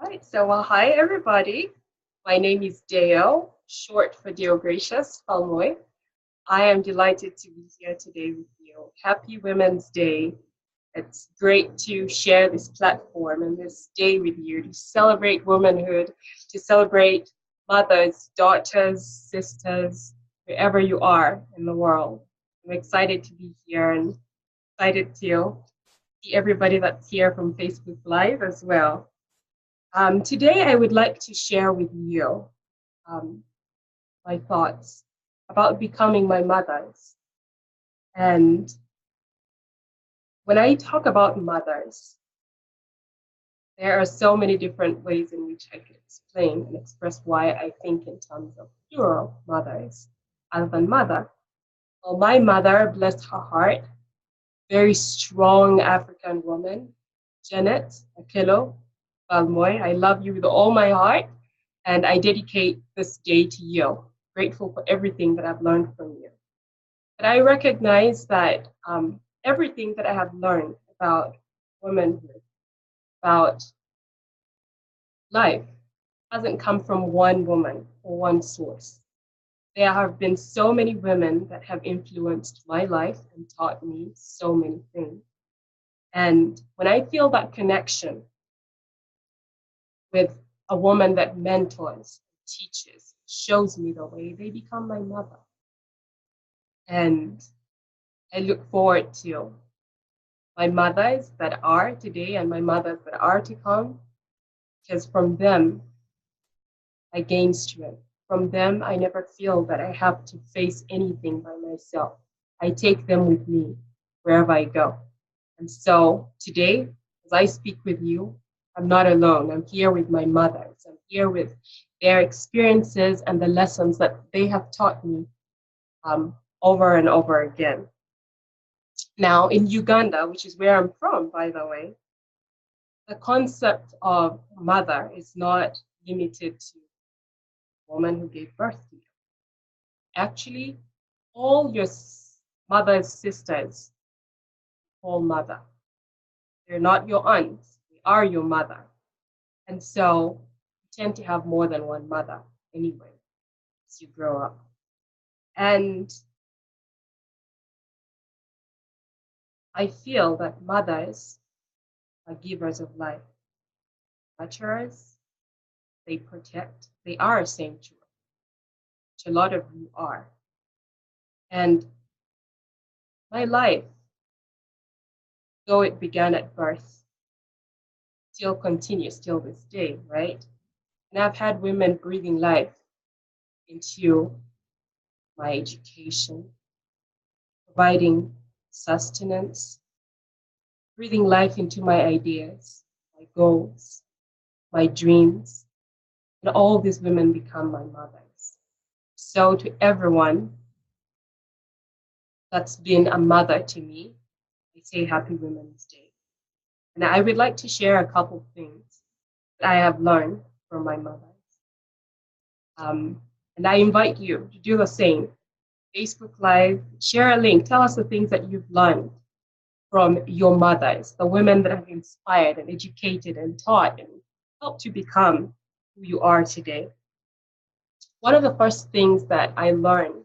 Right, so hi everybody. My name is Deo, short for Deograceous, Balmoi. I am delighted to be here today with you. Happy Women's Day. It's great to share this platform and this day with you to celebrate womanhood, to celebrate mothers, daughters, sisters, wherever you are in the world. I'm excited to be here and excited to see everybody that's here from Facebook Live as well. Today, I would like to share with you um, my thoughts about becoming my mothers. And when I talk about mothers, there are so many different ways in which I could explain and express why I think in terms of plural mothers other than mother. Well, my mother, bless her heart, very strong African woman, Janet Akelo Balmoi. I love you with all my heart, and I dedicate this day to you. Grateful for everything that I've learned from you. But I recognize that everything that I have learned about womanhood, about life, hasn't come from one woman or one source. There have been so many women that have influenced my life and taught me so many things. And when I feel that connection with a woman that mentors, teaches, shows me the way, they become my mother. And I look forward to my mothers that are today and my mothers that are to come, because from them, I gain strength. From them, I never feel that I have to face anything by myself. I take them with me wherever I go. And so today, as I speak with you, I'm not alone. I'm here with my mothers. I'm here with their experiences and the lessons that they have taught me over and over again. Now, in Uganda, which is where I'm from, by the way, the concept of mother is not limited to a woman who gave birth to you. Actually, all your mother's sisters call mother. They're not your aunts, they are your mother. And so you tend to have more than one mother anyway as you grow up. And I feel that mothers are givers of life, nurturers, they protect, they are a sanctuary, which a lot of you are. And my life, though it began at birth, still continues till this day, right? And I've had women breathing life into my education, providing sustenance, breathing life into my ideas, my goals, my dreams. And all these women become my mothers. So to everyone that's been a mother to me, I say Happy Women's Day. And I would like to share a couple of things that I have learned from my mothers. And I invite you to do the same. Facebook Live, share a link, tell us the things that you've learned from your mothers, the women that have inspired and educated and taught and helped you become who you are today. One of the first things that I learned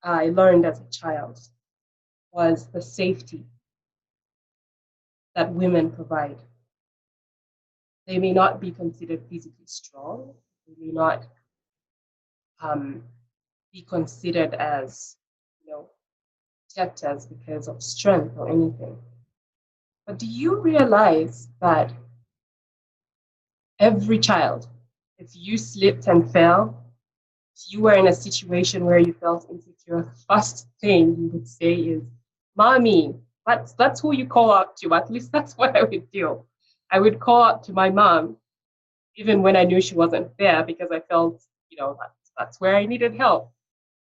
as a child, was the safety that women provide. They may not be considered physically strong, they may not um, be considered as, protectors because of strength or anything. But do you realize that every child, if you slipped and fell, if you were in a situation where you felt insecure, the first thing you would say is, Mommy, that's who you call out to. At least that's what I would do. I would call out to my mom, even when I knew she wasn't there, because I felt, that's where I needed help.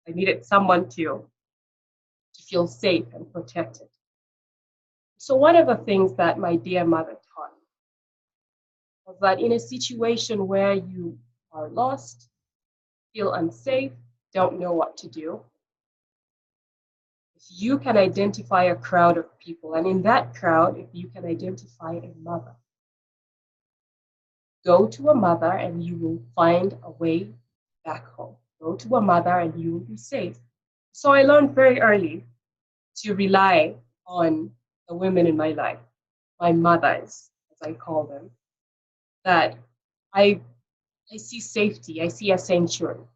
I needed someone to feel safe and protected. So one of the things that my dear mother taught me was that in a situation where you are lost, feel unsafe, don't know what to do, if you can identify a crowd of people, and in that crowd, if you can identify a mother, Go to a mother and you will find a way back home. Go to a mother and you will be safe. So I learned very early to rely on the women in my life, my mothers, as I call them, that I, I see safety, I see a sanctuary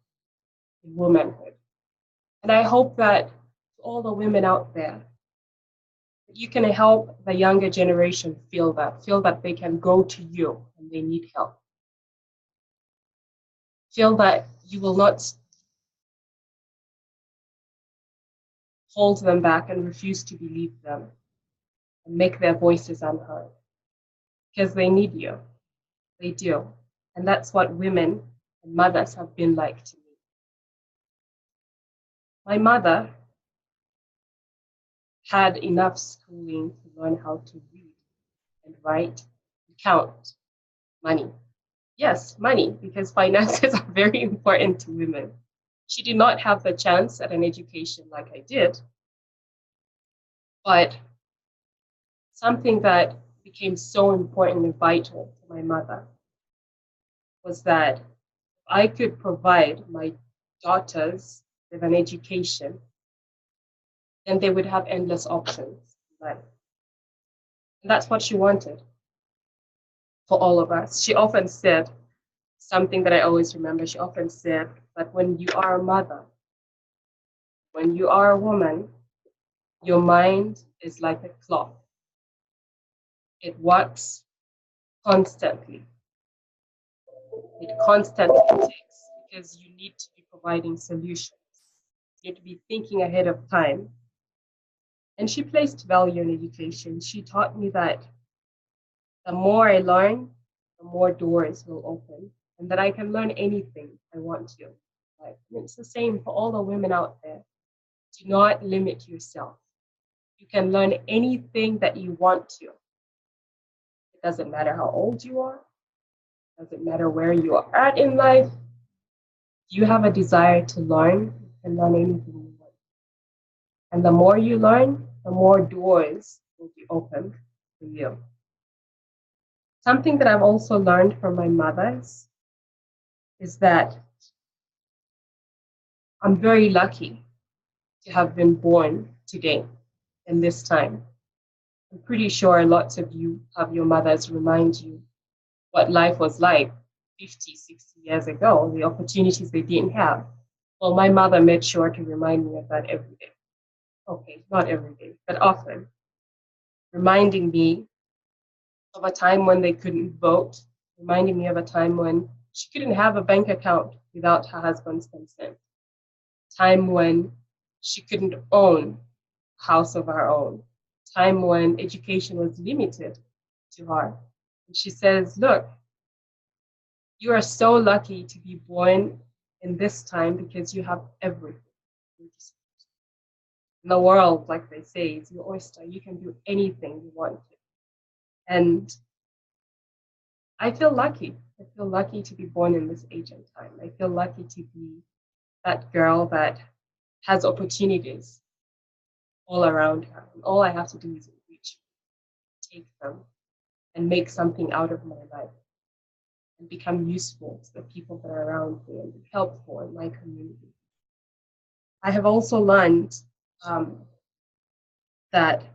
in womanhood. And I hope that to all the women out there, you can help the younger generation feel that they can go to you when they need help. Feel that you will not hold them back and refuse to believe them and make their voices unheard because they need you. They do. And that's what women and mothers have been like to me. My mother had enough schooling to learn how to read and write and count money. Yes, money, because finances are very important to women. She did not have the chance at an education like I did, but something that became so important and vital to my mother was that I could provide my daughters with an education, then they would have endless options in life. And that's what she wanted for all of us. She often said something that I always remember. She often said that when you are a mother, when you are a woman, your mind is like a clock. It works constantly. It constantly ticks because you need to be providing solutions. You need to be thinking ahead of time. And she placed value in education. She taught me that the more I learn, the more doors will open, and that I can learn anything I want to. Like, it's the same for all the women out there. Do not limit yourself. You can learn anything that you want to. It doesn't matter how old you are. It doesn't matter where you are at in life. If you have a desire to learn, you can learn anything you want. And the more you learn, the more doors will be opened for you. Something that I've also learned from my mothers is that I'm very lucky to have been born today in this time. I'm pretty sure lots of you have your mothers remind you what life was like 50, 60 years ago, the opportunities they didn't have. Well, my mother made sure to remind me of that every day. Okay, not every day, but often, reminding me of a time when they couldn't vote, reminding me of a time when she couldn't have a bank account without her husband's consent, time when she couldn't own a house of her own, time when education was limited to her. And she says, look, you are so lucky to be born in this time because you have everything. In the world, like they say, is your oyster. You can do anything you want to. And I feel lucky. I feel lucky to be born in this age and time. I feel lucky to be that girl that has opportunities all around her. And all I have to do is reach, take them, and make something out of my life and become useful to the people that are around me and be helpful in my community. I have also learned that you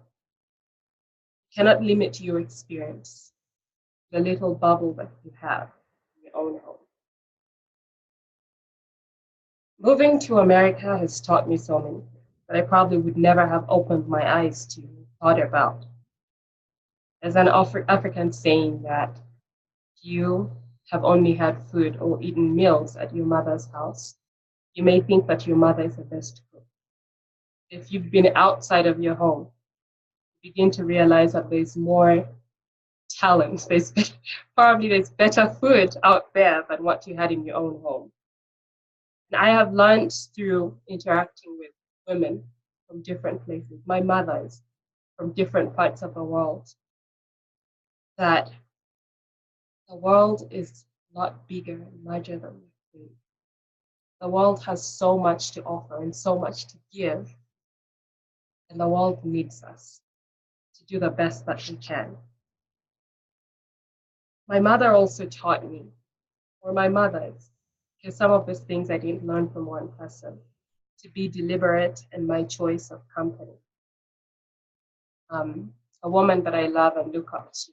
cannot limit your experience, the little bubble that you have in your own home. Moving to America has taught me so many things that I probably would never have opened my eyes to, thought about. There's an African saying that if you have only had food or eaten meals at your mother's house, you may think that your mother is the best cook. If you've been outside of your home, you begin to realize that there's more talent. There's better food out there than what you had in your own home. And I have learned through interacting with women from different places, my mothers from different parts of the world, that the world is a lot bigger and larger than we think. The world has so much to offer and so much to give, and the world needs us to do the best that we can. My mother also taught me, or my mothers, because some of these things I didn't learn from one person, to be deliberate in my choice of company. A woman that I love and look up to,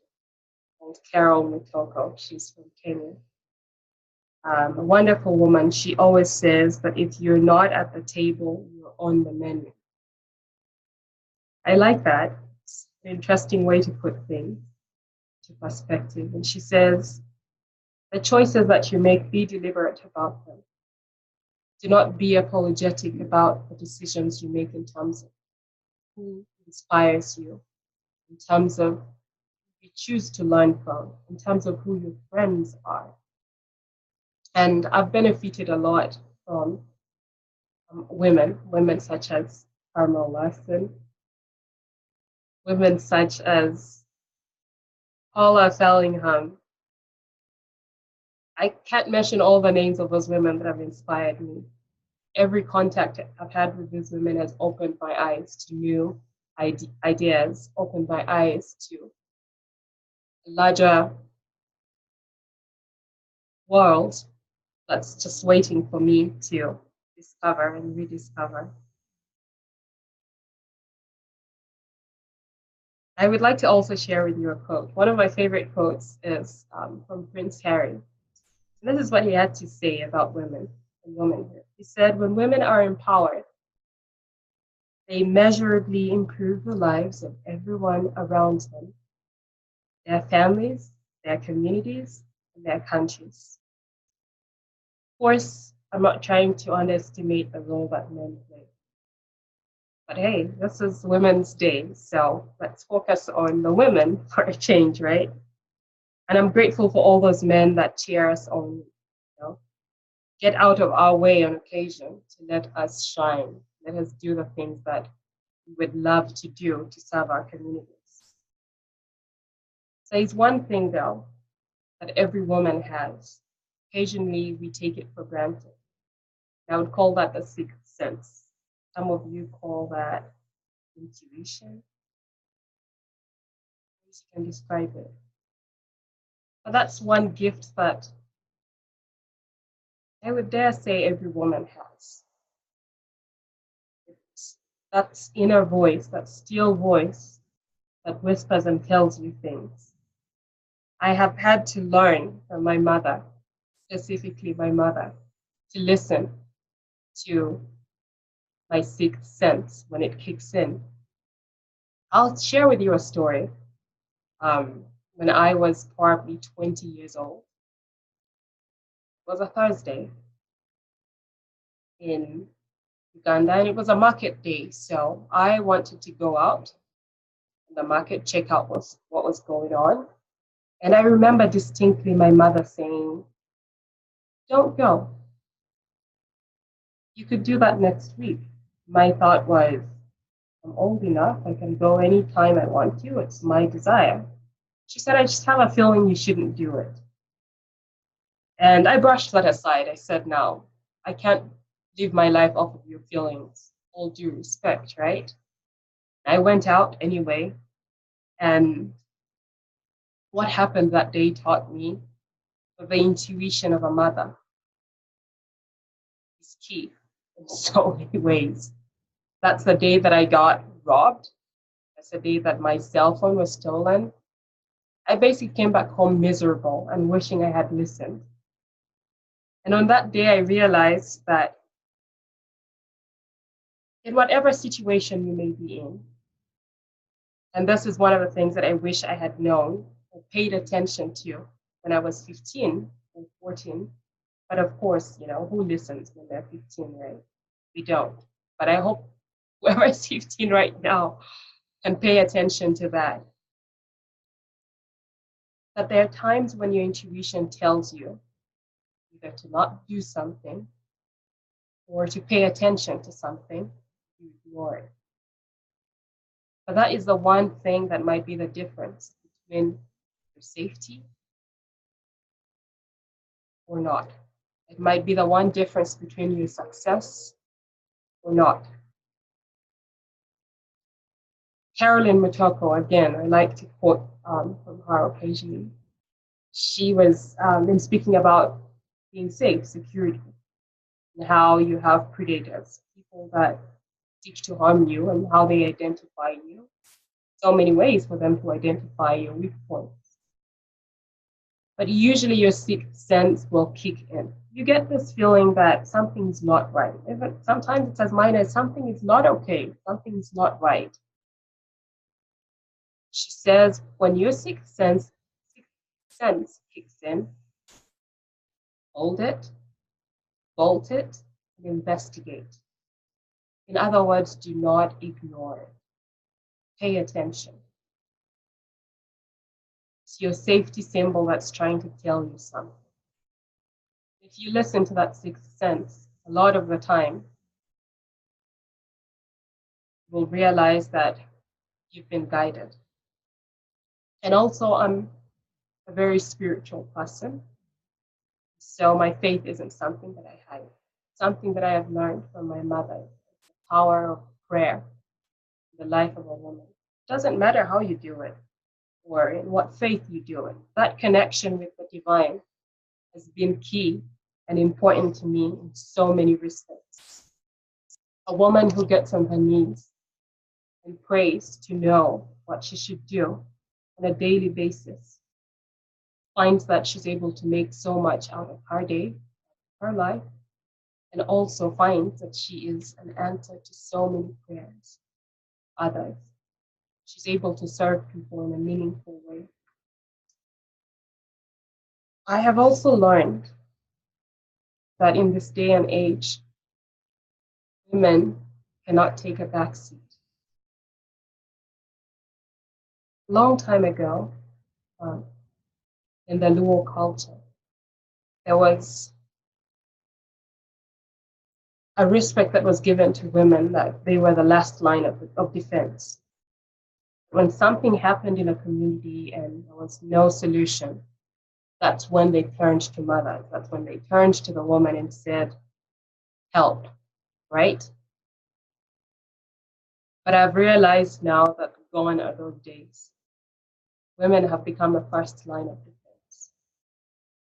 called Carol Mutoko. She's from Kenya. A wonderful woman. She always says that if you're not at the table, you're on the menu. I like that. It's an interesting way to put things to perspective. And she says, the choices that you make, be deliberate about them. Do not be apologetic about the decisions you make in terms of who inspires you, in terms of who you choose to learn from, in terms of who your friends are. And I've benefited a lot from women such as Carmel Larson, women such as Paula Fellingham. I can't mention all the names of those women that have inspired me. Every contact I've had with these women has opened my eyes to new ideas, opened my eyes to a larger world that's just waiting for me to discover and rediscover. I would like to also share with you a quote. One of my favorite quotes is from Prince Harry. And this is what he had to say about women and womanhood. He said, when women are empowered, they measurably improve the lives of everyone around them, their families, their communities, and their countries. Of course, I'm not trying to underestimate the role that men play. But hey, this is Women's Day, so let's focus on the women for a change, right? And I'm grateful for all those men that cheer us on, get out of our way on occasion to let us shine, let us do the things that we would love to do to serve our communities. So it's one thing, though, that every woman has. Occasionally, we take it for granted. I would call that the sixth sense. Some of you call that intuition. You can describe it. But that's one gift that I would dare say every woman has. It's that inner voice, that still voice that whispers and tells you things. I have had to learn from my mother, specifically my mother, to listen to my sixth sense when it kicks in. I'll share with you a story. When I was probably 20 years old, it was a Thursday in Uganda, and it was a market day. So I wanted to go out in the market, check out what was going on. And I remember distinctly my mother saying, don't go. You could do that next week. My thought was, I'm old enough. I can go anytime I want to. It's my desire. She said, I just have a feeling you shouldn't do it. And I brushed that aside. I said, no, I can't live my life off of your feelings. All due respect, right? I went out anyway. And what happened that day taught me that the intuition of a mother is key in so many ways. That's the day that I got robbed. That's the day that my cell phone was stolen. I basically came back home miserable and wishing I had listened. And on that day, I realized that in whatever situation you may be in, and this is one of the things that I wish I had known or paid attention to when I was 15 or 14. But of course, who listens when they're 15, right? We don't. But I hope whoever is 15 right now can pay attention to that. That there are times when your intuition tells you either to not do something or to pay attention to something, you ignore it. But that is the one thing that might be the difference between your safety or not. It might be the one difference between your success or not. Carolyn Mutoko, again, I like to quote from her occasionally. She was then speaking about being safe, security, and how you have predators, people that seek to harm you, and how they identify you. So many ways for them to identify your weak points. But usually your sixth sense will kick in. You get this feeling that something's not right. Even sometimes it's as minor as something is not okay, something's not right. She says when your sixth sense kicks in, hold it, bolt it, and investigate. In other words, do not ignore it. Pay attention. It's your safety symbol that's trying to tell you something. If you listen to that sixth sense, a lot of the time, you will realize that you've been guided. And also, I'm a very spiritual person. So my faith isn't something that I hide. Something that I have learned from my mother, the power of prayer in the life of a woman. It doesn't matter how you do it or in what faith you do it. That connection with the divine has been key and important to me in so many respects. A woman who gets on her knees and prays to know what she should do on a daily basis finds that she's able to make so much out of her day, her life, and also finds that she is an answer to so many prayers, others. She's able to serve people in a meaningful way. I have also learned that in this day and age, women cannot take a backseat. A long time ago, um, in the Luo culture, there was a respect that was given to women that they were the last line of defense. When something happened in a community and there was no solution, that's when they turned to mothers. That's when they turned to the woman and said, help, right? But I've realized now that gone are those days. Women have become the first line of defense.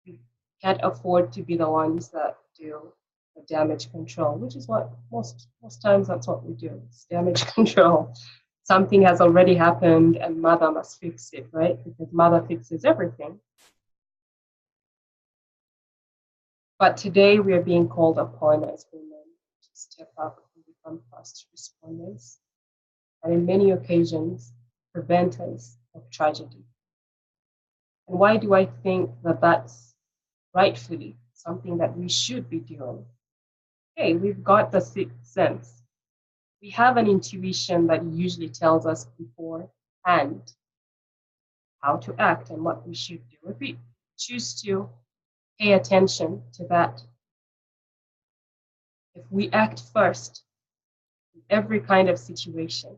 We can't afford to be the ones that do the damage control, which is what most times that's what we do. It's damage control. Something has already happened and mother must fix it, right? Because mother fixes everything. But today we are being called upon as women to step up and become fast responders, and in many occasions, preventers of tragedy. And why do I think that that's rightfully something that we should be doing? Hey, we've got the sixth sense. We have an intuition that usually tells us beforehand how to act and what we should do. If we choose to pay attention to that, if we act first in every kind of situation,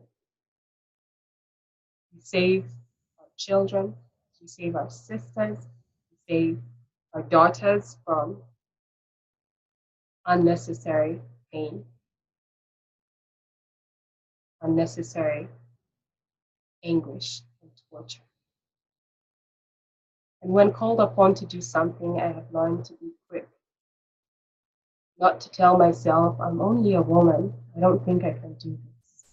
we save our children, we save our sisters, we save our daughters from unnecessary pain, unnecessary anguish and torture. And when called upon to do something, I have learned to be quick, not to tell myself, I'm only a woman, I don't think I can do this.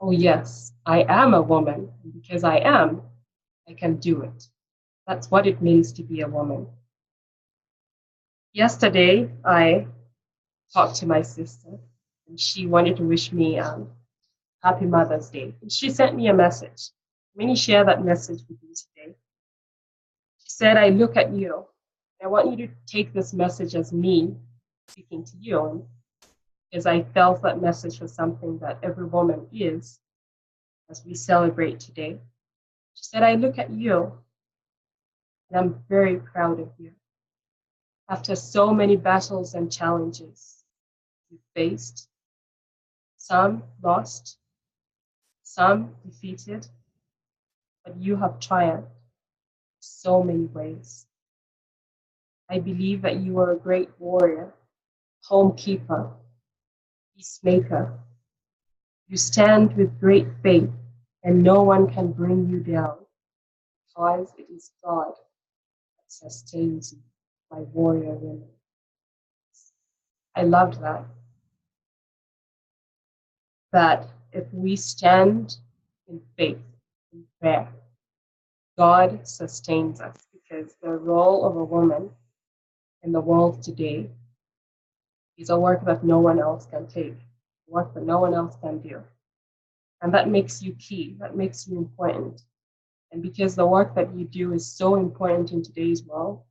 Oh yes, I am a woman, and because I am, I can do it. That's what it means to be a woman. Yesterday, I talked to my sister, and she wanted to wish me Happy Mother's Day. And she sent me a message. Let me share that message with you today. She said, I look at you. I want you to take this message as me speaking to you, because I felt that message was something that every woman is as we celebrate today. She said, I look at you, and I'm very proud of you. After so many battles and challenges you faced, some lost, some defeated, but you have triumphed in so many ways. I believe that you are a great warrior, homekeeper, peacemaker. You stand with great faith, and no one can bring you down, because it is God sustains you, my warrior women. I loved that. That if we stand in faith, in prayer, God sustains us, because the role of a woman in the world today is a work that no one else can take, work that no one else can do. And that makes you key, that makes you important. And because the work that you do is so important in today's world,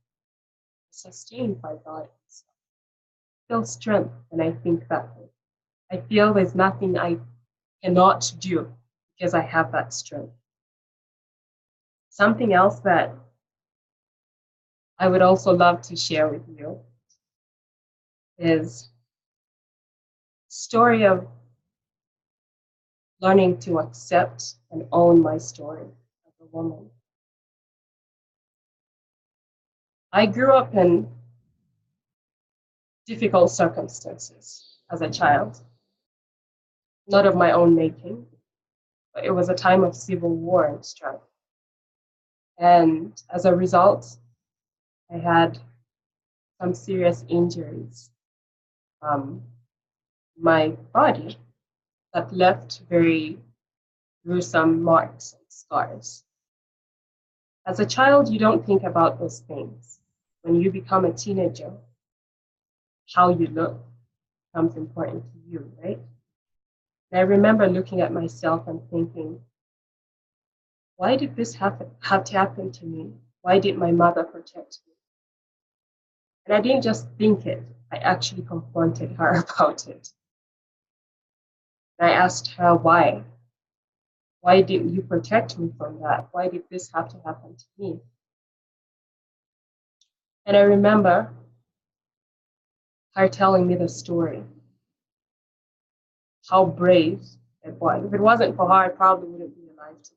it's sustained by God. So I feel strength when I think that way. I feel there's nothing I cannot do because I have that strength. Something else that I would also love to share with you is a story of learning to accept and own my story as a woman. I grew up in difficult circumstances as a child, not of my own making, but it was a time of civil war and strife. And as a result, I had some serious injuries my body that left very gruesome marks and scars. As a child, you don't think about those things. When you become a teenager, how you look becomes important to you, right? And I remember looking at myself and thinking, why did this have to happen to me? Why did my mother protect me? And I didn't just think it, I actually confronted her about it. And I asked her why. Why didn't you protect me from that? Why did this have to happen to me? And I remember her telling me the story, how brave it was. If it wasn't for her, I probably wouldn't be alive today.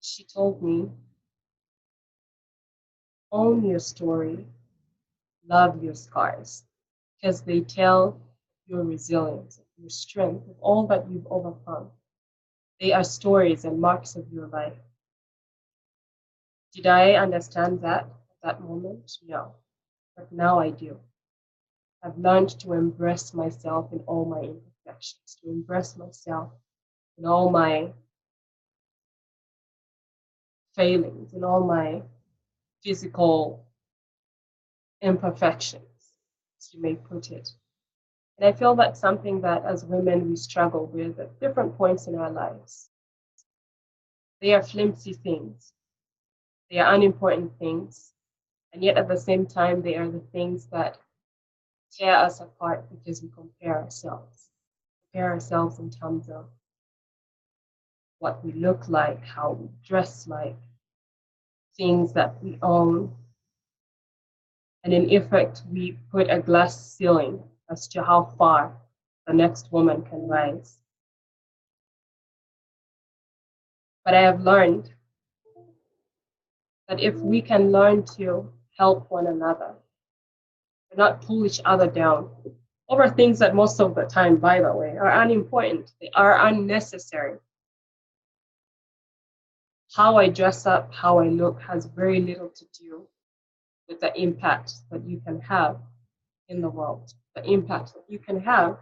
She told me, own your story, love your scars, because they tell your resilience, your strength, of all that you've overcome. They are stories and marks of your life. Did I understand that at that moment? No, but now I do. I've learned to embrace myself in all my imperfections, to embrace myself in all my failings, in all my physical imperfections, as you may put it. And I feel that's something that as women we struggle with at different points in our lives. They are flimsy things, they are unimportant things, and yet at the same time, they are the things that tear us apart because we compare ourselves in terms of what we look like, how we dress like, things that we own. And in effect, we put a glass ceiling as to how far the next woman can rise. But I have learned that if we can learn to help one another, and not pull each other down over things that most of the time, by the way, are unimportant, they are unnecessary. How I dress up, how I look has very little to do with the impact that you can have in the world, the impact that you can have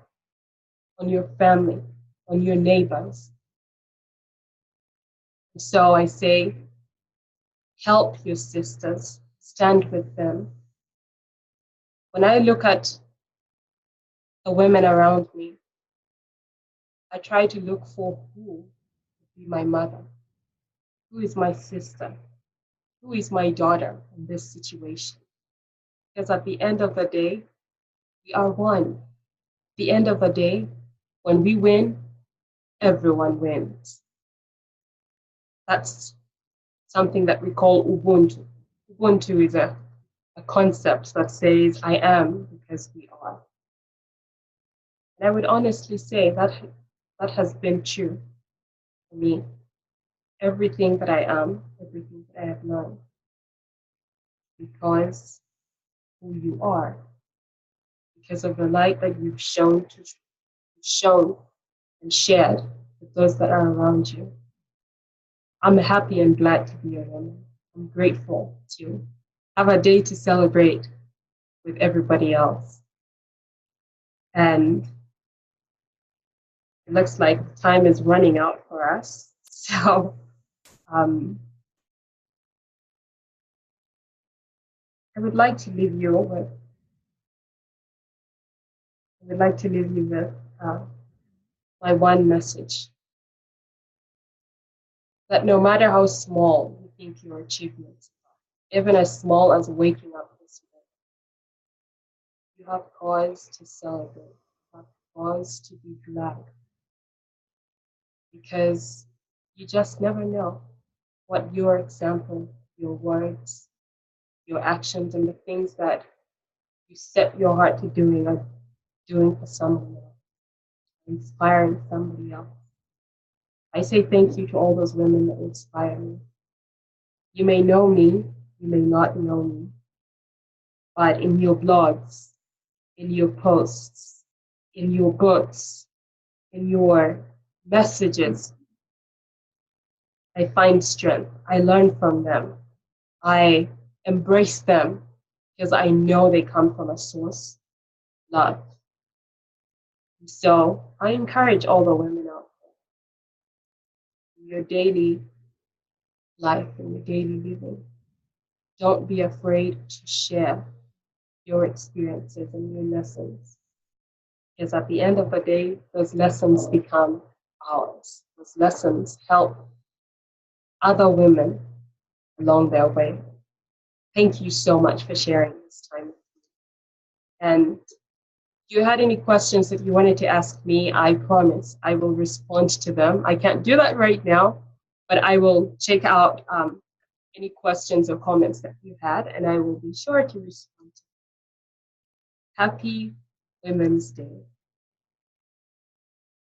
on your family, on your neighbors. And so I say, help your sisters, stand with them. When I look at the women around me, I try to look for who would be my mother, who is my sister, who is my daughter in this situation. Because at the end of the day, we are one. At the end of the day, when we win, everyone wins. That's something that we call Ubuntu. Ubuntu is a concept that says, I am because we are. And I would honestly say that has been true for me. Everything that I am, everything that I have learned, because who you are, because of the light that you've shown and shared, with those that are around you. I'm happy and glad to be a woman. I'm grateful to have a day to celebrate with everybody else. And it looks like time is running out for us. So um, I would like to leave you with uh, my one message, that no matter how small you think your achievements are, even as small as waking up this morning, you have cause to celebrate, you have cause to be glad, because you just never know what your example, your words, your actions, and the things that you set your heart to doing are doing for someone else, inspiring somebody else. I say thank you to all those women that inspire me. You may know me, you may not know me, but in your blogs, in your posts, in your books, in your messages, I find strength. I learn from them. I embrace them because I know they come from a source, love. So I encourage all the women out there in your daily life, in your daily living. Don't be afraid to share your experiences and your lessons. Because at the end of the day, those lessons become ours. Those lessons help other women along their way. Thank you so much for sharing this time. And if you had any questions that you wanted to ask me, I promise I will respond to them. I can't do that right now, but I will check out any questions or comments that you had, and I will be sure to respond. Happy Women's Day.